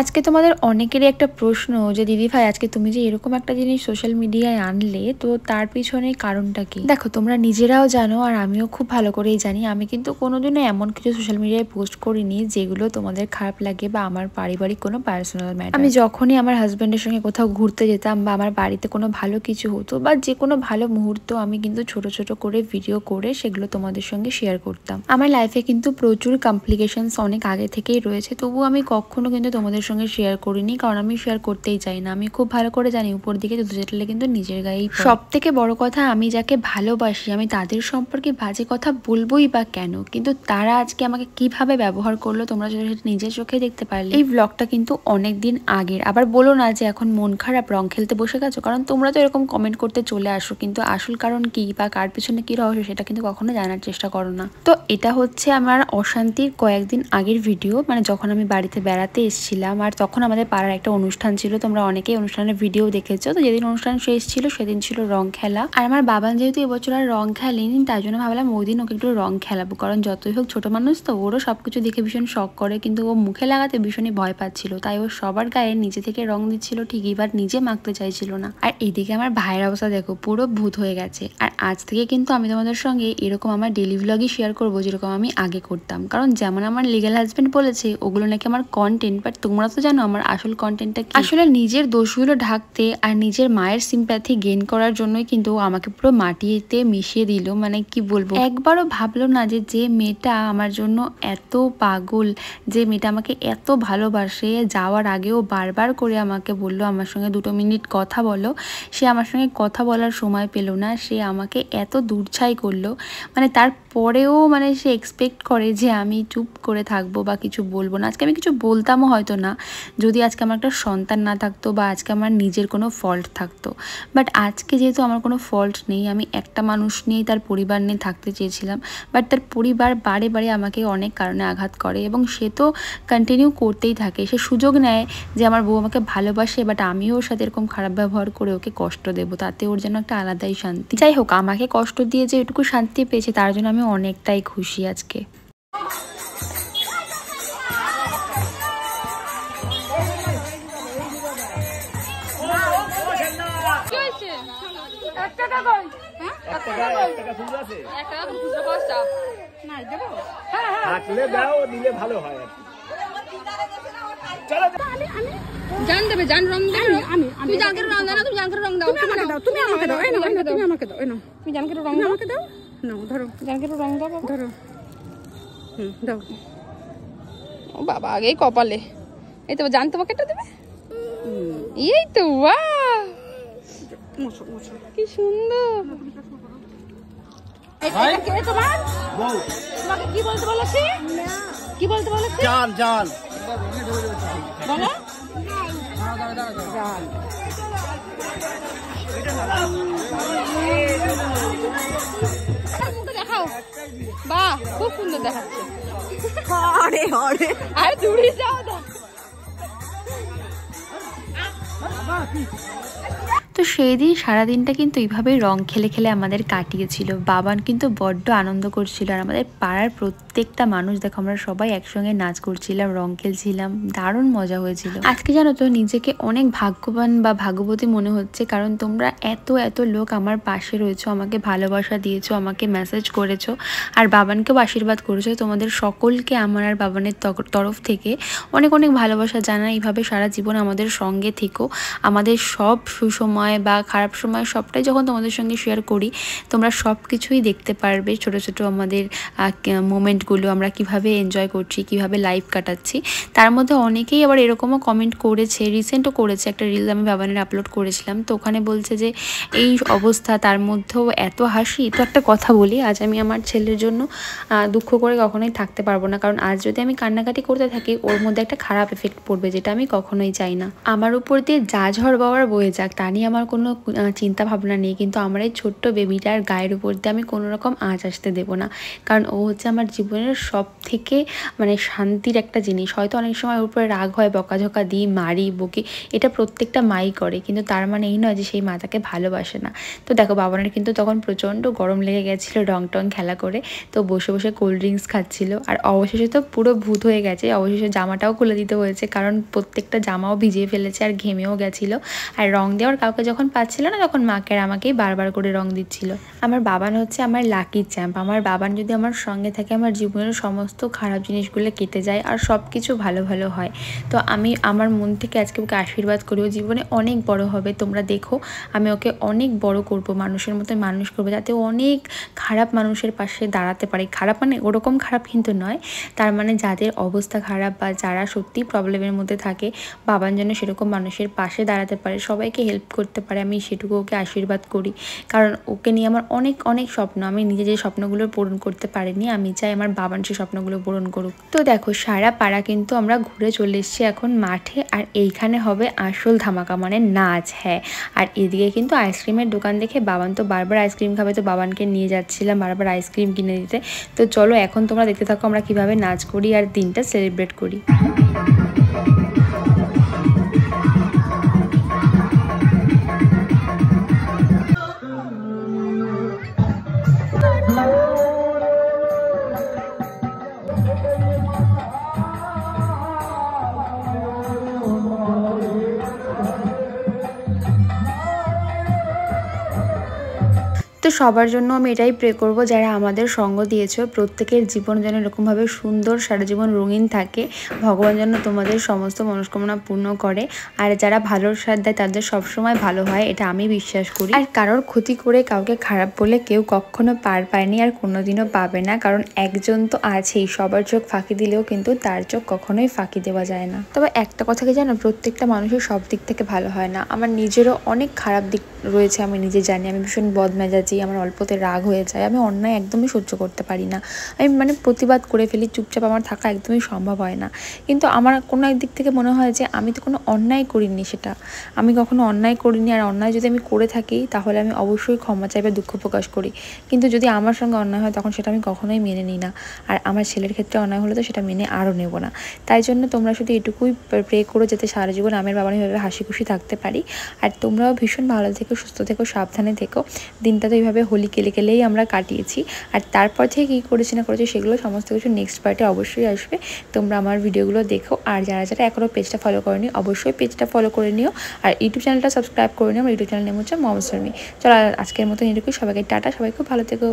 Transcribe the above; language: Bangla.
আজকে তোমাদের অনেকেরই একটা প্রশ্ন যে দিদি ভাই আজকে তুমি যে এরকম একটা জিনিস সোশ্যাল মিডিয়ায় আনলে, তো তার পিছনে কারণটা কি? দেখো, তোমরা নিজেরাও জানো আর আমিও খুব ভালো করেই জানি, আমি কিন্তু কোনোদিনও এমন কিছু সোশ্যাল মিডিয়ায় পোস্ট করিনি যেগুলো তোমাদের খারাপ লাগে বা আমার পারিবারিক কোনো পার্সোনাল ম্যাটার। আমি যখনই আমার হাজব্যান্ডের সঙ্গে কোথাও ঘুরতে যেতাম বা আমার বাড়িতে কোনো ভালো কিছু হতো বা যে কোনো ভালো মুহূর্ত আমি কিন্তু ছোট ছোট করে ভিডিও করে সেগুলো তোমাদের সঙ্গে শেয়ার করতাম। আমার লাইফে কিন্তু প্রচুর কমপ্লিকেশনস অনেক আগে থেকেই রয়েছে, তবুও আমি কখনো কিন্তু তোমাদের সঙ্গে শেয়ার করিনি, কারণ আমি শেয়ার করতেই চাই না। আমি খুব ভালো করে জানি উপর দিকে দুধ চেটালে কিন্তু নিজের গায়েই। সব থেকে বড় কথা, আমি যাকে ভালোবাসি আমি তাদের সম্পর্কে বাজে কথা বলবোই বা কেন, কিন্তু তারা আজকে আমাকে কিভাবে ব্যবহার করলো তোমরা সেটা নিজের চোখে দেখতে পারলে। এই ব্লগটা কিন্তু অনেকদিন আগের। আবার বলো না যে এখন মন খারাপ রং খেলতে বসে গেছো, কারণ তোমরা তো এরকম কমেন্ট করতে চলে আসো, কিন্তু আসল কারণ কি বা কার পিছনে কি রহস্য সেটা কিন্তু কখনো জানার চেষ্টা করো না। তো এটা হচ্ছে আমার অশান্তির কয়েকদিন আগের ভিডিও, মানে যখন আমি বাড়িতে বেড়াতে এসেছিলাম আর তখন আমাদের পাড়ার একটা অনুষ্ঠান ছিল, তোমরা অনেকেই অনুষ্ঠানের ভিডিও দেখেছো। তো যেদিন অনুষ্ঠান শেষ ছিল সেদিন ছিল রং খেলা, আর আমার বাবা যেহেতু এবছর আর রং খেলেনি তাই জন্য ভাবলাম ওই দিন ওকে একটু রং খেলাবো, কারণ যতই হোক ছোট মানুষ তো ওরও সবকিছু দেখে ভীষণ শখ করে, কিন্তু ও মুখে লাগাতে ভীষণই ভয় পাচ্ছিল, তাই ও সবার গায়ে নিজে থেকে রং দিচ্ছিল ঠিকই, বাট নিজে মাখতে চাইছিল না। আর এদিকে আমার ভাইয়ের অবস্থা দেখো, পুরো ভূত হয়ে গেছে। আর আজ থেকে কিন্তু আমি তোমাদের সঙ্গে এরকম আমার ডেলি ভ্লগই শেয়ার করবো যেরকম আমি আগে করতাম, কারণ যেমন আমার লিগ্যাল হাজবেন্ড বলেছে ওগুলো নাকি আমার কন্টেন্ট, বাট তোমরা তো জানো আমার আসল কন্টেন্টটা কি। আসলে নিজের দোষগুলো ঢাকতে আর নিজের মায়ের সিম্প্যাথি গেইন করার জন্যই কিন্তু আমাকে পুরো মাটিতে মিশিয়ে দিল। মানে কি বলবো, একবারও ভাবলো না যে যে মেয়েটা আমার জন্য এত পাগল, যে মেয়েটা আমাকে এত ভালোবাসে, যাওয়ার আগেও বারবার করে আমাকে বললো আমার সঙ্গে 2 মিনিট কথা বলো, সে আমার সঙ্গে কথা বলার সময় পেল না, সে আমাকে এত দূরছাই করলো। মানে তারপরেও মানে সে এক্সপেক্ট করে যে আমি চুপ করে থাকবো বা কিছু বলবো না। আজকে আমি কিছু বলতামও হয়তো না যদি আজকে আমার একটা সন্তান না থাকতো বা আজকে আমার নিজের কোনো ফল্ট থাকতো, বাট আজকে যেহেতু আমার কোনো ফল্ট নেই, আমি একটা মানুষ নিয়েই তার পরিবার নিয়ে থাকতে চেয়েছিলাম, বাট তার পরিবার বারে বারে আমাকে অনেক কারণে আঘাত করে এবং সে তো কন্টিনিউ করতেই থাকে। সে সুযোগ নেয় যে আমার বউ আমাকে ভালোবাসে, বাট আমিও ওর সাথে এরকম খারাপ ব্যবহার করে ওকে কষ্ট দেবো, তাতে ওর যেন একটা আলাদাই শান্তি। যাই হোক, আমাকে কষ্ট দিয়ে যে এটুকু শান্তি পেয়েছে তার জন্য আমি অনেকটাই খুশি আজকে। জান দেবে, জান রং দেবে। তুমি জান করে রং দাও না, তুমি জান করে রং দাও। তুমি আমাকে দাও, এই নাও, তুমি আমাকে দাও, এই নাও। তুমি জান করে রং দাও, আমাকে দাও। নাও ধরো, জান করে রং দাও, ধরো। দাও। ও বাবা, আগেই কপালে। এই তো জান তোমাকে এটা দেবে। এই তো, বাহ, কি সুন্দর। এটা কে তোমার বউ? তোমাকে কি বলতে বলেছি? কি বলতে বলেছি? জান, জান বলো। জান দেখাও, বাহ, খুব সুন্দর দেখাচ্ছে। আরে আরে আরে দূরে যাও না। তো সেই দিন সারাদিনটা কিন্তু এইভাবেই রং খেলে খেলে আমাদের কাটিয়েছিল। বাবান কিন্তু বড্ড আনন্দ করছিল, আর আমাদের পাড়ার প্রত্যেকটা মানুষ দেখো আমরা সবাই একসঙ্গে নাচ করছিলাম, রং খেলছিলাম, দারুণ মজা হয়েছিল। আজকে জানো তো নিজেকে অনেক ভাগ্যবান বা ভাগ্যবতী মনে হচ্ছে, কারণ তোমরা এত এত লোক আমার পাশে রয়েছো, আমাকে ভালোবাসা দিয়েছো, আমাকে মেসেজ করেছো, আর বাবানকেও আশীর্বাদ করেছো। তোমাদের সকলকে আমার আর বাবানের তরফ থেকে অনেক অনেক ভালোবাসা জানাই। এইভাবে সারা জীবন আমাদের সঙ্গে থেকো, আমাদের সব সুসময় বা খারাপ সময় সবটাই যখন তোমাদের সঙ্গে শেয়ার করি তোমরা সব কিছুই দেখতে পারবে। ছোট ছোট আমাদের মোমেন্টগুলো আমরা কিভাবে এনজয় করছি, কিভাবে লাইফ কাটাচ্ছি। তার মধ্যে অনেকেই আবার এরকমও কমেন্ট করেছে, রিসেন্টও করেছে, একটা রিলস আমি বাবানের আপলোড করেছিলাম, তো ওখানে বলছে যে এই অবস্থা তার মধ্যেও এত হাসি। তো একটা কথা বলি, আজ আমি আমার ছেলের জন্য দুঃখ করে কখনোই থাকতে পারবো না, কারণ আজ যদি আমি কান্নাকাটি করতে থাকি ওর মধ্যে একটা খারাপ এফেক্ট পড়বে, যেটা আমি কখনোই চাই না। আমার উপর দিয়ে যা ঝড় বাওয়ার বয়ে যাক তা নিয়ে আমার আমার কোনো চিন্তা ভাবনা নেই, কিন্তু আমার এই ছোট্ট বেবিটার গায়ের উপর দিয়ে আমি কোনো রকম আঁচ আসতে দেবো না, কারণ ও হচ্ছে আমার জীবনের সব থেকে মানে শান্তির একটা জিনিস। হয়তো অনেক সময় ওর উপরে রাগ হয়, বকাঝকা দিই, মারি, বকি, এটা প্রত্যেকটা মাই করে, কিন্তু তার মানে এই নয় যে সেই মা তাকে ভালোবাসে না। তো দেখো বাবানের কিন্তু তখন প্রচণ্ড গরম লেগে গেছিলো রং টং খেলা করে, তো বসে বসে কোল্ড ড্রিঙ্কস খাচ্ছিল। আর অবশেষে তো পুরো ভূত হয়ে গেছে, অবশেষে জামাটাও খুলে দিতে হয়েছে, কারণ প্রত্যেকটা জামাও ভিজিয়ে ফেলেছে আর ঘেমেও গেছিলো। আর রং দেওয়ার কাউকে যখন পাচ্ছিল না, তখন মাকে আর আমাকেই বারবার করে রং দিচ্ছিল। আমার বাবান হচ্ছে আমার লাকি চ্যাম্প। আমার বাবান যদি আমার সঙ্গে থাকে, আমার জীবনের সমস্ত খারাপ জিনিসগুলো কেটে যায় আর সব কিছু ভালো ভালো হয়। তো আমি আমার মন থেকে আজকে ওকে আশীর্বাদ করি, ও জীবনে অনেক বড় হবে। তোমরা দেখো আমি ওকে অনেক বড় করব, মানুষের মতো মানুষ করবো, যাতে অনেক খারাপ মানুষের পাশে দাঁড়াতে পারে। খারাপ মানে ওরকম খারাপ কিন্তু নয়, তার মানে যাদের অবস্থা খারাপ বা যারা সত্যি প্রবলেমের মধ্যে থাকে, বাবান যেন সেরকম মানুষের পাশে দাঁড়াতে পারে, সবাইকে হেল্প করতে পারে। আমি সেটুকু ওকে আশীর্বাদ করি, কারণ ওকে নিয়ে আমার অনেক অনেক স্বপ্ন। আমি নিজে যে স্বপ্নগুলো পূরণ করতে পারিনি, আমি চাই আমার বাবান সেই স্বপ্নগুলো পূরণ করুক। তো দেখো সারা পাড়া কিন্তু আমরা ঘুরে চলে এসেছি এখন মাঠে, আর এইখানে হবে আসল ধামাকা মানে নাচ। হ্যাঁ, আর এদিকে কিন্তু আইসক্রিমের দোকান দেখে বাবান তো বারবার আইসক্রিম খাবে, তো বাবানকে নিয়ে যাচ্ছিলাম বারবার আইসক্রিম কিনে দিতে। তো চলো এখন তোমরা দেখতে থাকো আমরা কিভাবে নাচ করি আর দিনটা সেলিব্রেট করি। তো সবার জন্য আমি এটাই প্রে করব, যারা আমাদের সঙ্গ দিয়েছো প্রত্যেকের জীবন যেন এরকমভাবে সুন্দর সারা জীবন রঙিন থাকে। ভগবান যেন তোমাদের সমস্ত মনস্কামনা পূর্ণ করে, আর যারা ভালোর সাথ দেয় তাদের সবসময় ভালো হয়, এটা আমি বিশ্বাস করি। আর কারোর ক্ষতি করে কাউকে খারাপ বলে কেউ কখনো পার পায়নি আর কোনোদিনও পাবে না, কারণ একজন তো আছেই, সবার চোখ ফাঁকি দিলেও কিন্তু তার চোখ কখনোই ফাঁকি দেওয়া যায় না। তবে একটা কথা কি জানো, প্রত্যেকটা মানুষের সব দিক থেকে ভালো হয় না। আমার নিজেরও অনেক খারাপ দিক রয়েছে, আমি নিজে জানি। আমি ভীষণ বদমেজাজি, আমার অল্পতে রাগ হয়ে যায়, আমি অন্যায় একদমই সহ্য করতে পারি না, আমি মানে প্রতিবাদ করে ফেলি, চুপচাপ আমার থাকা একদমই সম্ভব হয় না। কিন্তু আমার কোনো একদিক থেকে মনে হয় যে আমি তো কোনো অন্যায় করিনি, সেটা আমি কখনো অন্যায় করিনি। আর অন্যায় যদি আমি করে থাকি তাহলে আমি অবশ্যই ক্ষমা চাইবে, দুঃখ প্রকাশ করি। কিন্তু যদি আমার সঙ্গে অন্যায় হয় তখন সেটা আমি কখনোই মেনে নিই না। আর আমার ছেলের ক্ষেত্রে অন্যায় হলে তো সেটা মেনে আরও নেব না। তাই জন্য তোমরা শুধু এটুকুই প্রে করো যাতে সারা জীবন আমার বাবা এইভাবে হাসি খুশি থাকতে পারি। আর তোমরাও ভীষণ ভালো থেকো, সুস্থ থেকো, সাবধানে থেকো। দিনটা তো এইভাবে হোলি কেলেই আমরা কাটিয়েছি। আর তারপর থেকে কী করেছি না করেছি সেগুলো সমস্ত কিছু নেক্সট পার্টে অবশ্যই আসবে। তোমরা আমার ভিডিওগুলো দেখো, আর যারা যারা এখনও পেজটা ফলো করেনি অবশ্যই পেজটা ফলো করে নিও, আর ইউটিউব চ্যানেলটা সাবস্ক্রাইব করে নিও। আমার ইউটিউব চ্যানেল নেম হচ্ছে মম শর্মি। চলো আজকের মতো এটুকুই, সবাইকে টাটা, সবাই খুব ভালো থেকো।